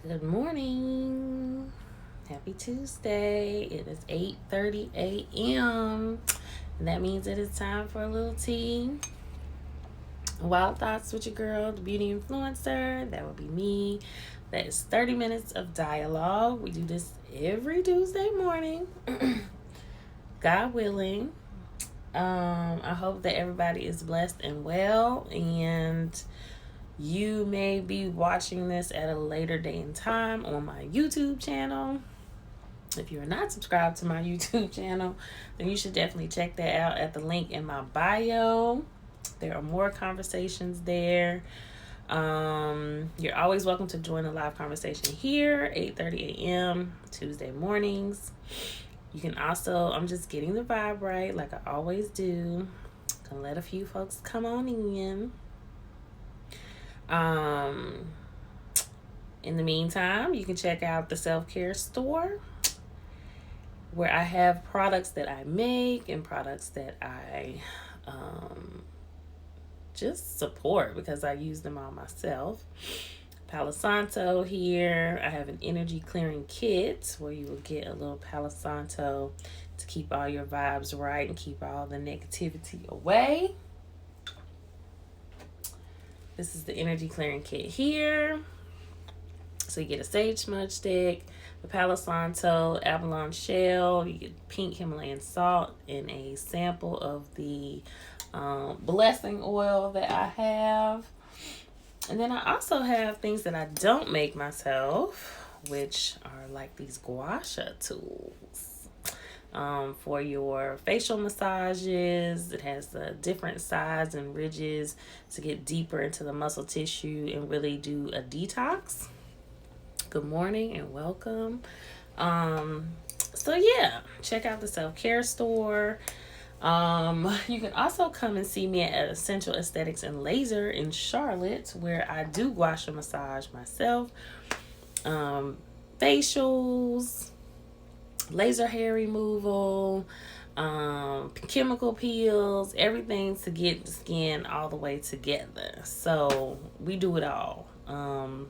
Good morning. Happy Tuesday. It is 8:30 a.m. And that means it is time for a little tea. Wild Thoughts with your girl, the beauty influencer. That would be me. That is 30 minutes of dialogue. We do this every Tuesday morning. God willing. I hope that everybody is blessed and well, and you may be watching this at a later day and time on my YouTube channel. If you're not subscribed to my YouTube channel, then you should definitely check that out at the link in my bio. There are more conversations there. You're always welcome to join the live conversation here, 8:30 a.m. Tuesday mornings. You can also, I'm just getting the vibe right like I always do. Gonna let a few folks come on in. In the meantime, you can check out the self-care store where I have products that I make and products that I just support because I use them all myself. Palo Santo here. I have an energy clearing kit where you will get a little Palo Santo to keep all your vibes right and keep all the negativity away. This is the energy clearing kit here. So you get a sage smudge stick, the Palo Santo Abalone shell, you get pink Himalayan salt, and a sample of the blessing oil that I have. And then I also have things that I don't make myself, which are like these gua sha tools. For your facial massages. It has the different sides and ridges to get deeper into the muscle tissue and really do a detox. Good morning and welcome. So yeah, check out the self-care store. You can also come and see me at Essential Aesthetics and Laser in Charlotte, where I do gua sha massage myself. Facials, laser hair removal, chemical peels, everything to get the skin all the way together. So we do it all.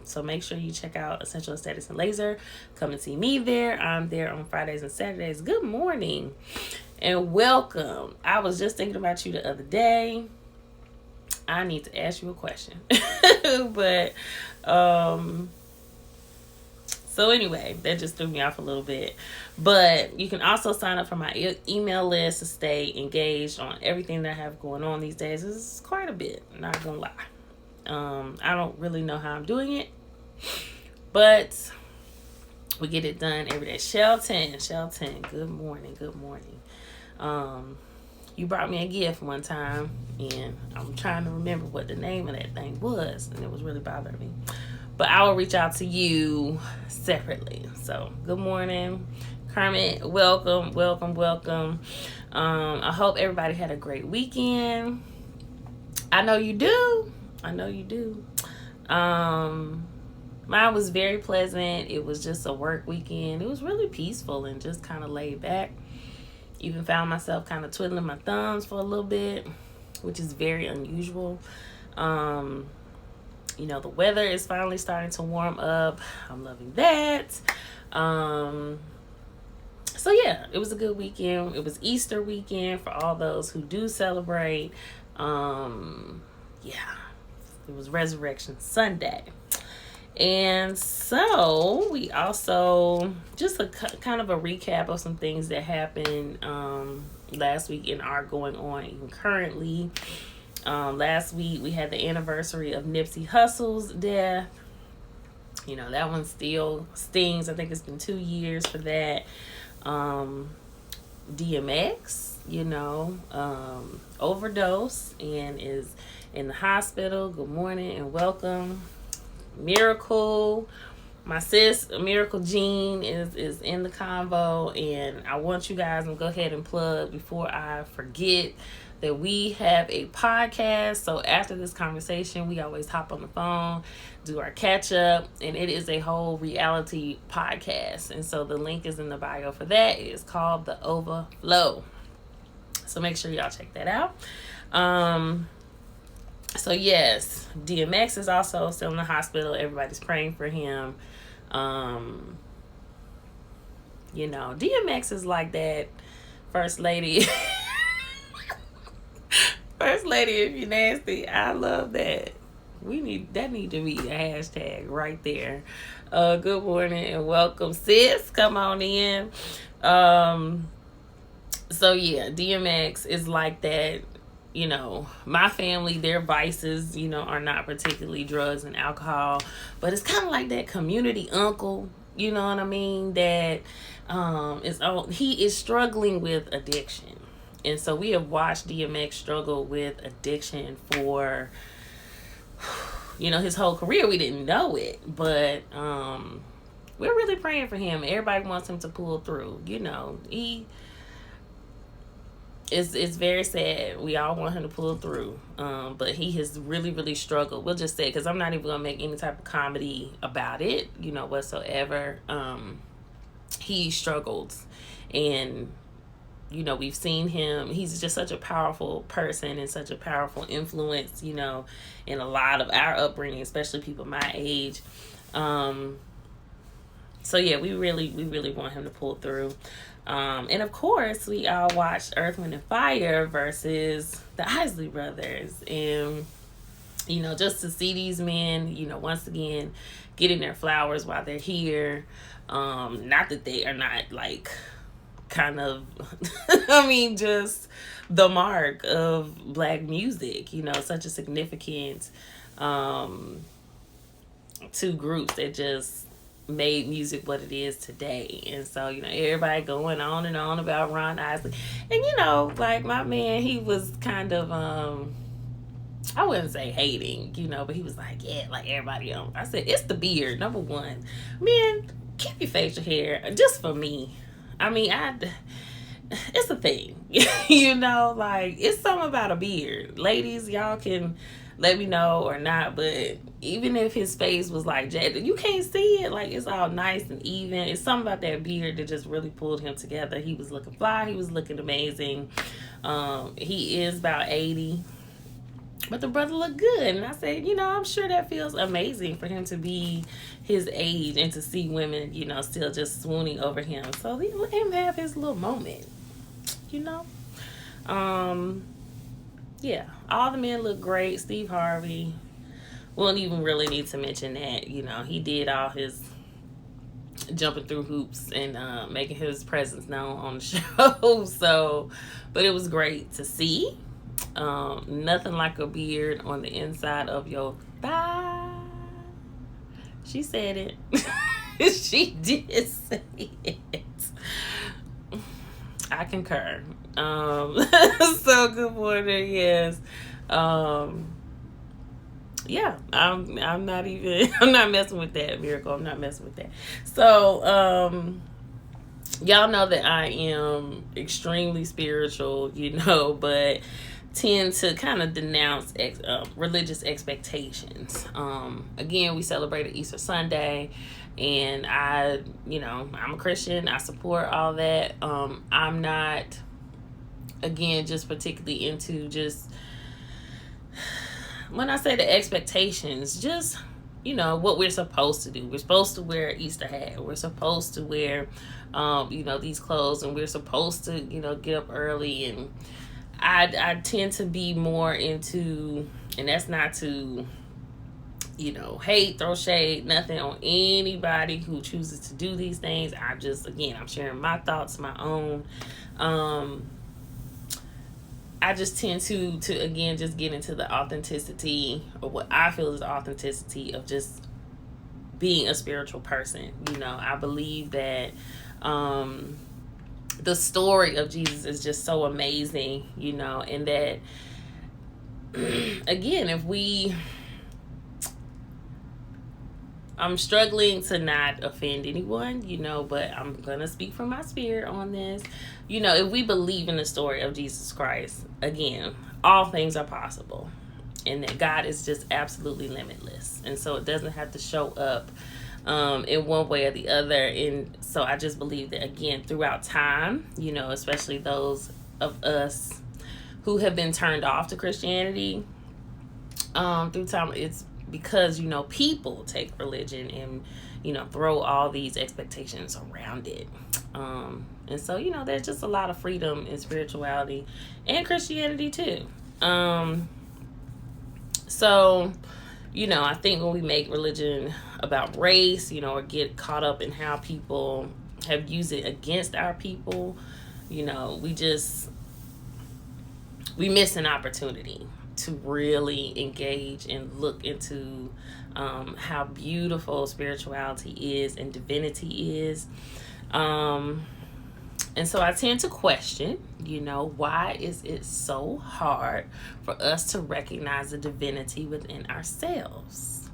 So make sure you check out Essential Aesthetics and Laser. Come and see me there. I'm there on Fridays and Saturdays. Good morning and welcome. I was just thinking about you the other day. I need to ask you a question. But so anyway, that just threw me off a little bit. But you can also sign up for my email list to stay engaged on everything that I have going on these days. This is quite a bit, not gonna lie. I don't really know how I'm doing it, but we get it done every day. Shelton, good morning. You brought me a gift one time, and I'm trying to remember what the name of that thing was, and it was really bothering me. But I will reach out to you separately. So, good morning, Kermit. Welcome. I hope everybody had a great weekend. I know you do. Mine was very pleasant. It was just a work weekend. It was really peaceful and just kind of laid back. Even found myself kind of twiddling my thumbs for a little bit, which is very unusual. The weather is finally starting to warm up. I'm loving that. So yeah, it was a good weekend. It was Easter weekend for all those who do celebrate. It was Resurrection Sunday. And so we also, just a kind of a recap of some things that happened last week and are going on even currently. Last week we had the anniversary of Nipsey Hussle's death. That one still stings. I think it's been 2 years for that. DMX, overdose and is in the hospital. Good morning and welcome. Miracle, my sis Miracle Jean is in the convo, and I want you guys to go ahead and plug before I forget that we have a podcast. So after this conversation, we always hop on the phone, do our catch up, and it is a whole reality podcast. And so the link is in the bio for that. It is called The Overflow. So make sure y'all check that out. So yes, DMX is also still in the hospital. Everybody's praying for him. You know, DMX is like that first lady. First lady, if you nasty. I love that. Need to be a hashtag right there. Good morning and welcome, sis. Come on in. So yeah, DMX is like that. You know, my family, their vices, you know, are not particularly drugs and alcohol, but it's kind of like that community uncle, you know what I mean, that he is struggling with addiction. And so we have watched DMX struggle with addiction for, you know, his whole career. We didn't know it, but we're really praying for him. Everybody wants him to pull through. You know, it's very sad. We all want him to pull through, but he has really, really struggled. We'll just say, because I'm not even going to make any type of comedy about it, you know, whatsoever. He struggles, and, you know, we've seen him. He's just such a powerful person and such a powerful influence, you know, in a lot of our upbringing, especially people my age. So yeah, we really want him to pull through. And of course, we all watched Earth, Wind, and Fire versus the Isley Brothers. And, you know, just to see these men, you know, once again, getting their flowers while they're here. Not that they are not, like, kind of, I mean, just the mark of Black music, you know, such a significant two groups that just made music what it is today. And so, you know, everybody going on and on about Ron Isley. And, you know, like, my man, he was kind of I wouldn't say hating, you know, but he was like, yeah, like everybody else. I said, it's the beard, number one. Man, keep your facial hair, just for me. I mean, it's a thing. You know, like, it's something about a beard. Ladies, y'all can let me know or not, but even if his face was like jagged, you can't see it. Like, it's all nice and even. It's something about that beard that just really pulled him together. He was looking fly. He was looking amazing. He is about 80. But the brother looked good. And I said, you know, I'm sure that feels amazing for him to be his age and to see women, you know, still just swooning over him. So let him have his little moment, you know. Yeah, all the men look great. Steve Harvey, we don't even really need to mention that. You know, he did all his jumping through hoops and making his presence known on the show. So, but it was great to see. Nothing like a beard on the inside of your thigh. She said it. She did say it. I concur. So good morning. Yes. Yeah, I'm not messing with that, Miracle. I'm not messing with that. So, y'all know that I am extremely spiritual, you know, but tend to kind of denounce religious expectations. Again, we celebrated Easter Sunday, and I'm a Christian. I support all that. I'm not, again, just particularly into just, when I say the expectations, just, you know, what we're supposed to do. We're supposed to wear Easter hat. We're supposed to wear, these clothes, and we're supposed to, you know, get up early. And I tend to be more into, and that's not to, you know, hate, throw shade, nothing on anybody who chooses to do these things. I'm sharing my thoughts, my own. I just tend to again, just get into the authenticity, or what I feel is the authenticity of just being a spiritual person. You know, I believe that the story of Jesus is just so amazing, you know, and that, again, I'm struggling to not offend anyone, you know, but I'm going to speak from my spirit on this. You know, if we believe in the story of Jesus Christ, again, all things are possible, and that God is just absolutely limitless. And so it doesn't have to show up in one way or the other. And so I just believe that, again, throughout time, you know, especially those of us who have been turned off to Christianity, through time, it's because, people take religion and, throw all these expectations around it. And so, there's just a lot of freedom in spirituality and Christianity too. So, I think when we make religion about race, or get caught up in how people have used it against our people, we miss an opportunity to really engage and look into how beautiful spirituality is and divinity is. And so I tend to question, why is it so hard for us to recognize the divinity within ourselves?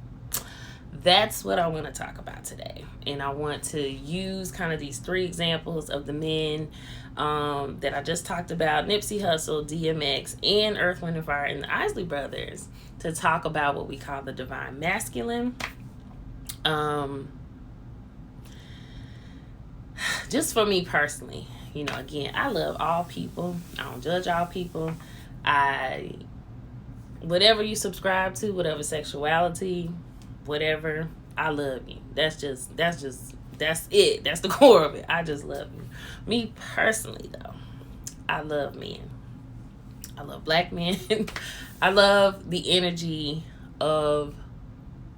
That's what I want to talk about today. And I want to use kind of these 3 examples of the men that I just talked about, Nipsey Hussle, DMX, and Earth, Wind, and Fire, and the Isley Brothers, to talk about what we call the divine masculine. Just for me personally, again, I love all people. I don't judge all people. Whatever you subscribe to, whatever sexuality, whatever, I love you. That's it. That's the core of it. I just love you. Me personally, though, I love men. I love black men. I love the energy of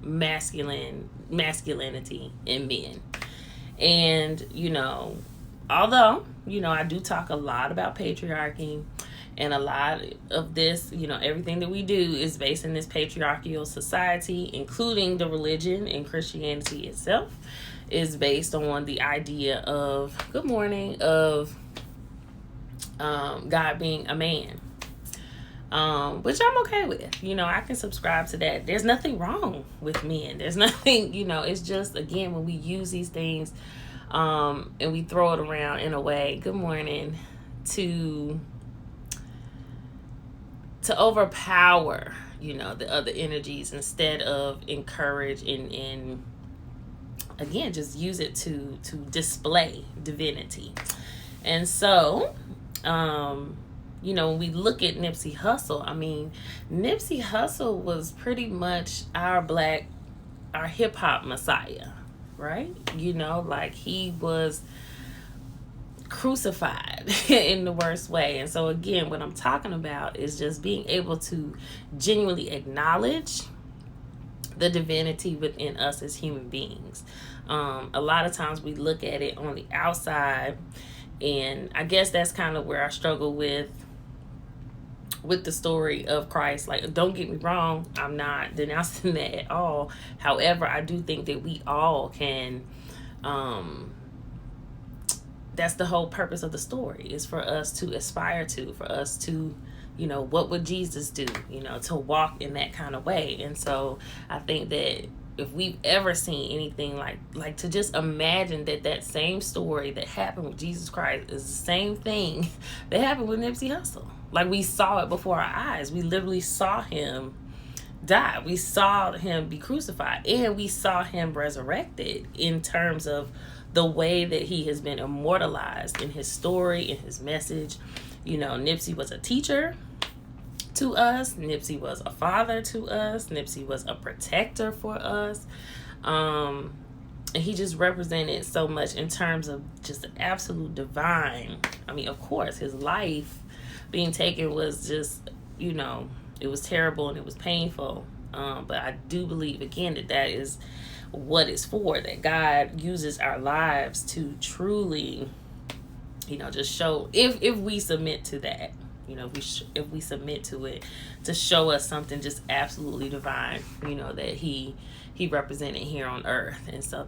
masculinity in men. And, although, I do talk a lot about patriarchy, and a lot of this, everything that we do is based in this patriarchal society, including the religion and Christianity itself, is based on the idea of, good morning, of God being a man. Which I'm okay with. I can subscribe to that. There's nothing wrong with men. There's nothing, it's just, again, when we use these things and we throw it around in a way, good morning, to overpower, the other energies instead of encourage and again, just use it to display divinity. And so, when we look at Nipsey Hussle, Nipsey Hussle was pretty much our hip hop messiah, right? Like he was crucified in the worst way. And so again, what I'm talking about is just being able to genuinely acknowledge the divinity within us as human beings. A lot of times we look at it on the outside, and I guess that's kind of where I struggle with the story of Christ. Like, don't get me wrong, I'm not denouncing that at all. However, I do think that we all can, that's the whole purpose of the story, is for us to aspire to, for us to, what would Jesus do, to walk in that kind of way. And so I think that if we've ever seen anything like to just imagine that same story that happened with Jesus Christ is the same thing that happened with Nipsey Hussle. Like, we saw it before our eyes. We literally saw him die. We saw him be crucified, and we saw him resurrected in terms of the way that he has been immortalized in his story, in his message. Nipsey was a teacher to us. Nipsey was a father to us. Nipsey was a protector for us. And he just represented so much in terms of just absolute divine. Of course, his life being taken was just, it was terrible and it was painful. But I do believe, again, that is what it's for, that God uses our lives to truly, just show, if we submit to that, if we submit to it, to show us something just absolutely divine, that he represented here on earth. And so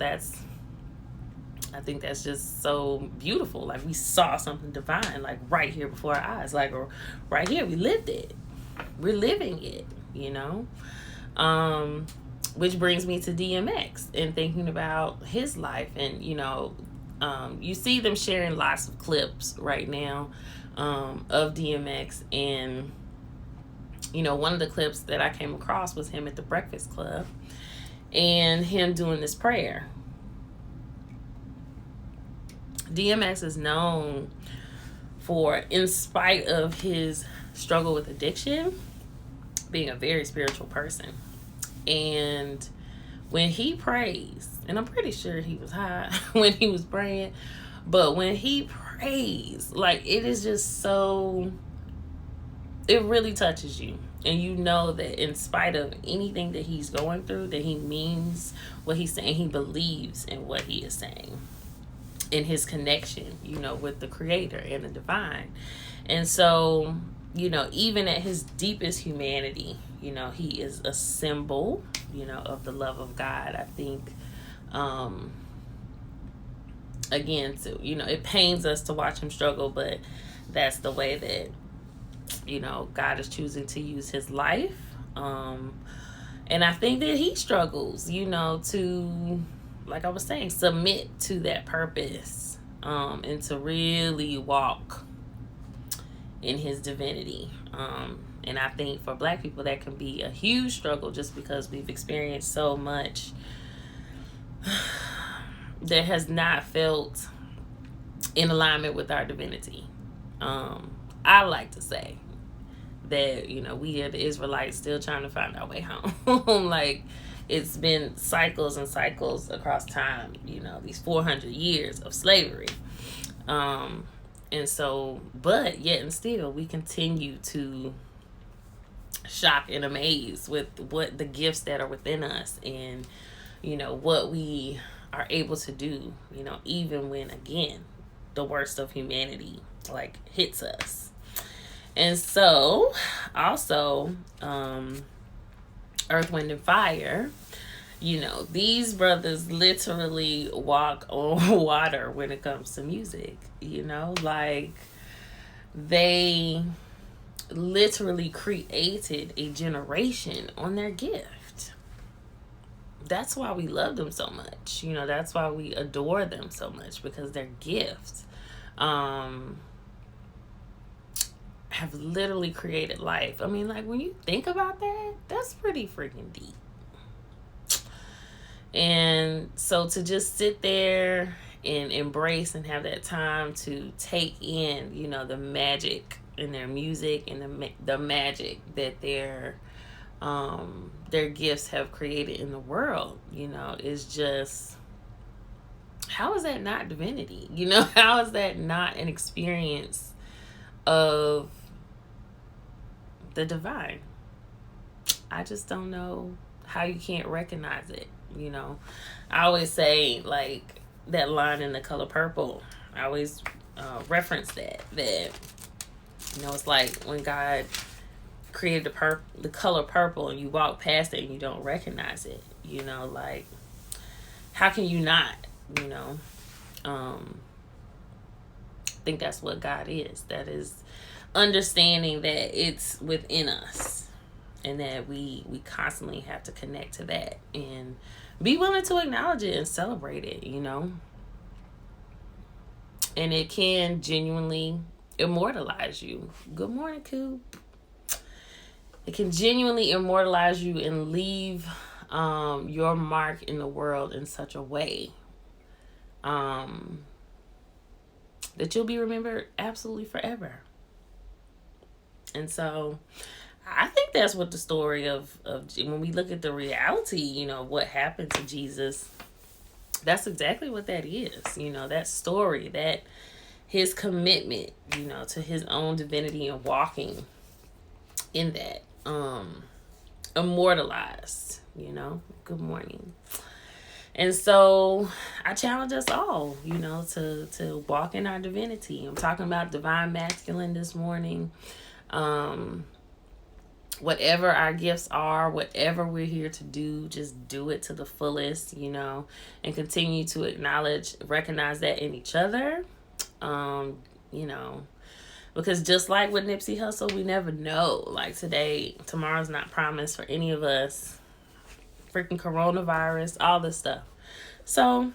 I think that's just so beautiful. Like, we saw something divine, like right here before our eyes, like right here, we lived it, we're living it, which brings me to DMX and thinking about his life. And you see them sharing lots of clips right now of DMX, and one of the clips that I came across was him at the Breakfast Club and him doing this prayer. DMX is known for, in spite of his struggle with addiction, being a very spiritual person. And when he prays, and I'm pretty sure he was high when he was praying, but when he prays, like, it is just so, it really touches you. And you know that in spite of anything that he's going through, that he means what he's saying. He believes in what he is saying, in his connection, with the creator and the divine. And so, even at his deepest humanity, he is a symbol, of the love of God. I think, again, it pains us to watch him struggle, but that's the way that, God is choosing to use his life. And I think that he struggles, to, like I was saying, submit to that purpose, and to really walk in his divinity. And I think for Black people, that can be a huge struggle, just because we've experienced so much that has not felt in alignment with our divinity. I like to say that, we are the Israelites still trying to find our way home. Like, it's been cycles and cycles across time, these 400 years of slavery. And so, but yet and still, we continue to shock and amaze with what the gifts that are within us, and, what we are able to do, even when, again, the worst of humanity, like, hits us. And so, also, Earth, Wind, and Fire, these brothers literally walk on water when it comes to music, like, they literally created a generation on their gift. That's why we love them so much. That's why we adore them so much, because their gifts have literally created life. I mean, like, when you think about that, that's pretty freaking deep. And so to just sit there and embrace and have that time to take in, the magic in their music, and the magic that their gifts have created in the world, is just, how is that not divinity? How is that not an experience of the divine? I just don't know how you can't recognize it. I always say, like, that line in The Color Purple, I always reference that it's like when God created the color purple, and you walk past it and you don't recognize it, like, how can you not, I think that's what God is. That is understanding that it's within us, and that we constantly have to connect to that and be willing to acknowledge it and celebrate it, and it can genuinely immortalize you. Good morning, Coop. It can genuinely immortalize you and leave your mark in the world in such a way that you'll be remembered absolutely forever. And so I think that's what the story of when we look at the reality, what happened to Jesus, that's exactly what that is. That story, that his commitment, to his own divinity and walking in that, immortalized, Good morning. And so I challenge us all, to walk in our divinity. I'm talking about divine masculine this morning. Whatever our gifts are, whatever we're here to do, just do it to the fullest, and continue to acknowledge, recognize that in each other, because just like with Nipsey Hussle, we never know. Like, tomorrow's not promised for any of us. Freaking coronavirus, all this stuff. So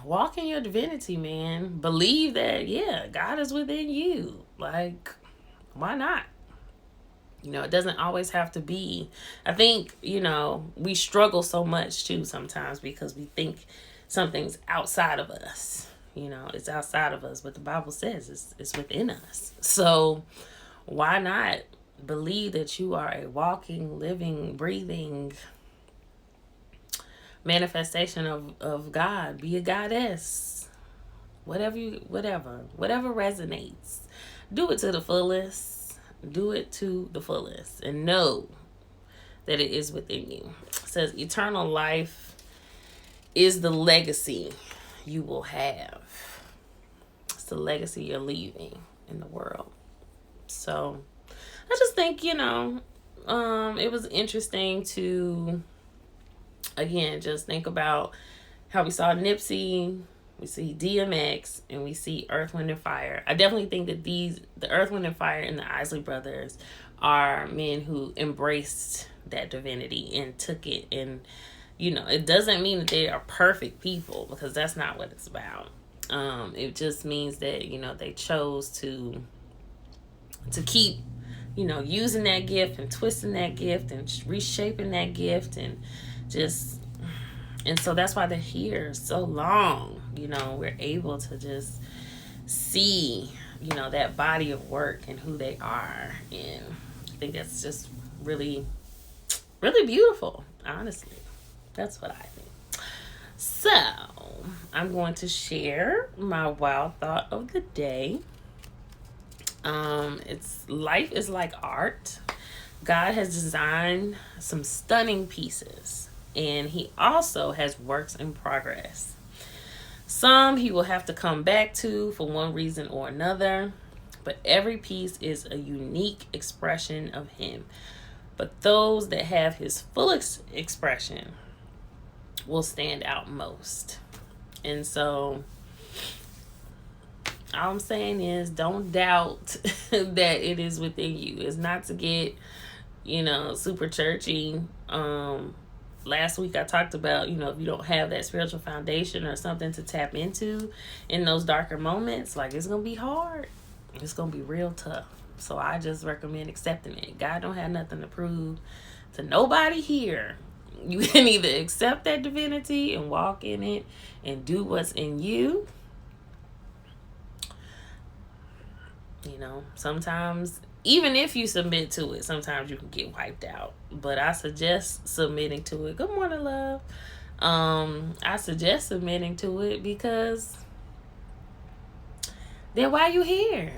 walk in your divinity, man. Believe that, God is within you. Like, why not? It doesn't always have to be. I think, we struggle so much too sometimes because we think something's outside of us. It's outside of us, but the Bible says it's within us. So why not believe that you are a walking, living, breathing manifestation of God. Be a goddess. Whatever resonates. Do it to the fullest. Do it to the fullest. And know that it is within you. It says eternal life is the legacy you will have. It's the legacy you're leaving in the world. So I just think, it was interesting to, again, just think about how we saw Nipsey, we see DMX, and we see Earth, Wind, and Fire. I definitely think that the Earth, Wind, and Fire and the Isley Brothers are men who embraced that divinity and took it. And, it doesn't mean that they are perfect people, because that's not what it's about. It just means that, they chose to keep, using that gift and twisting that gift and reshaping that gift and so that's why they're here so long. We're able to just see, that body of work and who they are. And I think that's just really, really beautiful, honestly. That's what I think. So I'm going to share my wild thought of the day. Life is like art. God has designed some stunning pieces, and he also has works in progress. Some he will have to come back to for one reason or another, but every piece is a unique expression of him. But those that have his full expression will stand out most. And so all I'm saying is, don't doubt that it is within you. It's not to get, super churchy. Last week I talked about, if you don't have that spiritual foundation or something to tap into in those darker moments, like, it's going to be hard. It's going to be real tough. So I just recommend accepting it. God don't have nothing to prove to nobody here. You can either accept that divinity and walk in it and do what's in you. Sometimes, even if you submit to it, sometimes you can get wiped out. But I suggest submitting to it. Good morning, love. I suggest submitting to it, because then why you here?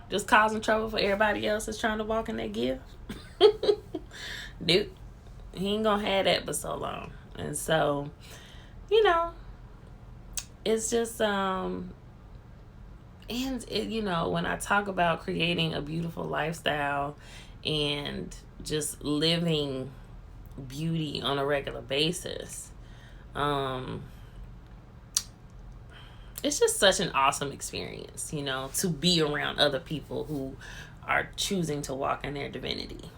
Just causing trouble for everybody else that's trying to walk in that gift? Dude, he ain't gonna have that but so long. And so, it's just and when I talk about creating a beautiful lifestyle and just living beauty on a regular basis, it's just such an awesome experience, to be around other people who are choosing to walk in their divinity.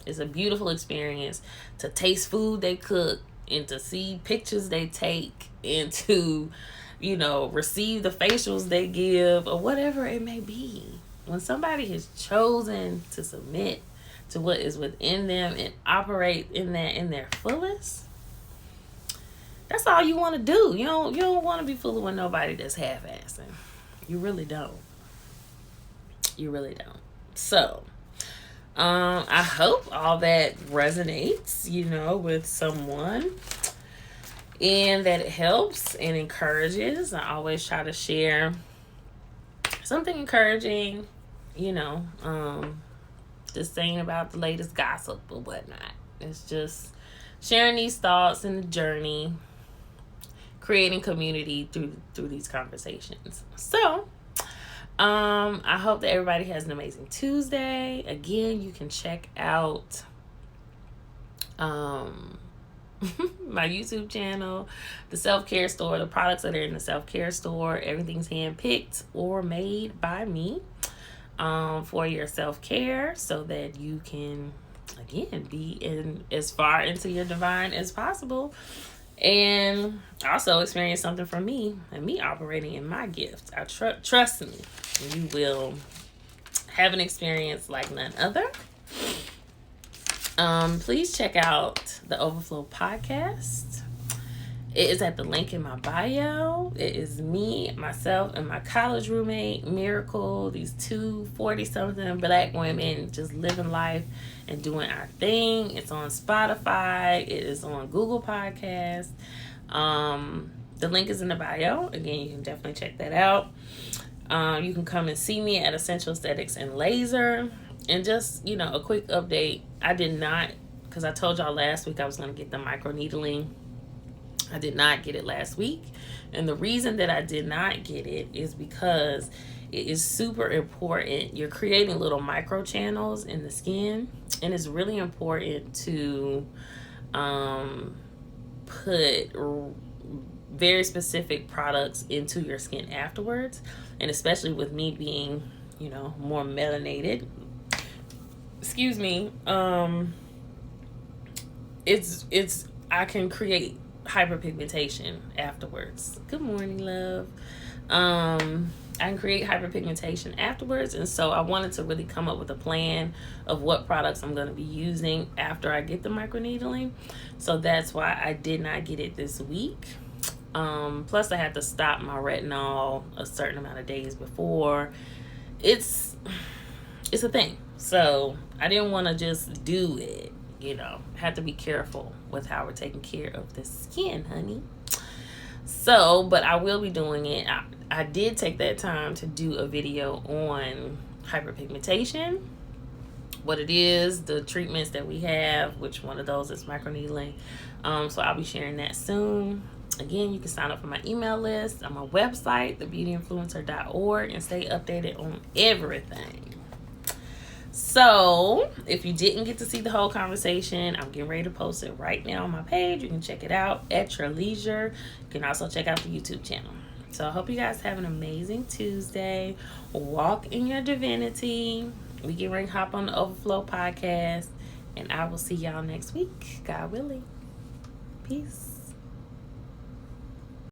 It's a beautiful experience to taste food they cook and to see pictures they take and to receive the facials they give or whatever it may be. When somebody has chosen to submit to what is within them and operate in that in their fullest, that's all you want to do. You don't want to be fooling with nobody that's half-assing. You really don't. You really don't. So, I hope all that resonates, with someone, and that it helps and encourages. I always try to share something encouraging, just saying about the latest gossip or whatnot. It's just sharing these thoughts in the journey, creating community through these conversations. So, I hope that everybody has an amazing Tuesday. Again, you can check out my YouTube channel, the self-care store, the products that are in the self-care store. Everything's hand-picked or made by me for your self-care, so that you can, again, be in as far into your divine as possible, and also experience something from me and me operating in my gift. I trust me, you will have an experience like none other. Please check out the Overflow podcast It is at the link in my bio. It is me, myself, and my college roommate, Miracle. These two 40-something black women just living life and doing our thing. It's on Spotify. It is on Google Podcasts. The link is in the bio. Again, you can definitely check that out. You can come and see me at Essential Aesthetics and Laser. And just, a quick update. I did not, because I told y'all last week I was going to get the microneedling. I did not get it last week. And the reason that I did not get it is because it is super important. You're creating little micro channels in the skin. And it's really important to put very specific products into your skin afterwards. And especially with me being, more melanated. Excuse me. It's I can create hyperpigmentation afterwards. Good morning, love. I can create hyperpigmentation afterwards, and so I wanted to really come up with a plan of what products I'm going to be using after I get the microneedling. So that's why I did not get it this week. Plus I had to stop my retinol a certain amount of days before. It's a thing. So I didn't want to just do it. Have to be careful with how we're taking care of the skin, honey. So, but I will be doing it. I did take that time to do a video on hyperpigmentation, what it is, the treatments that we have, which one of those is microneedling. So I'll be sharing that soon. Again, you can sign up for my email list on my website, thebeautyinfluencer.org, and stay updated on everything. So, if you didn't get to see the whole conversation, I'm getting ready to post it right now on my page. You can check it out at your leisure. You can also check out the YouTube channel. So, I hope you guys have an amazing Tuesday. Walk in your divinity. We get ready to hop on the Overflow podcast. And I will see y'all next week. God willing. Peace.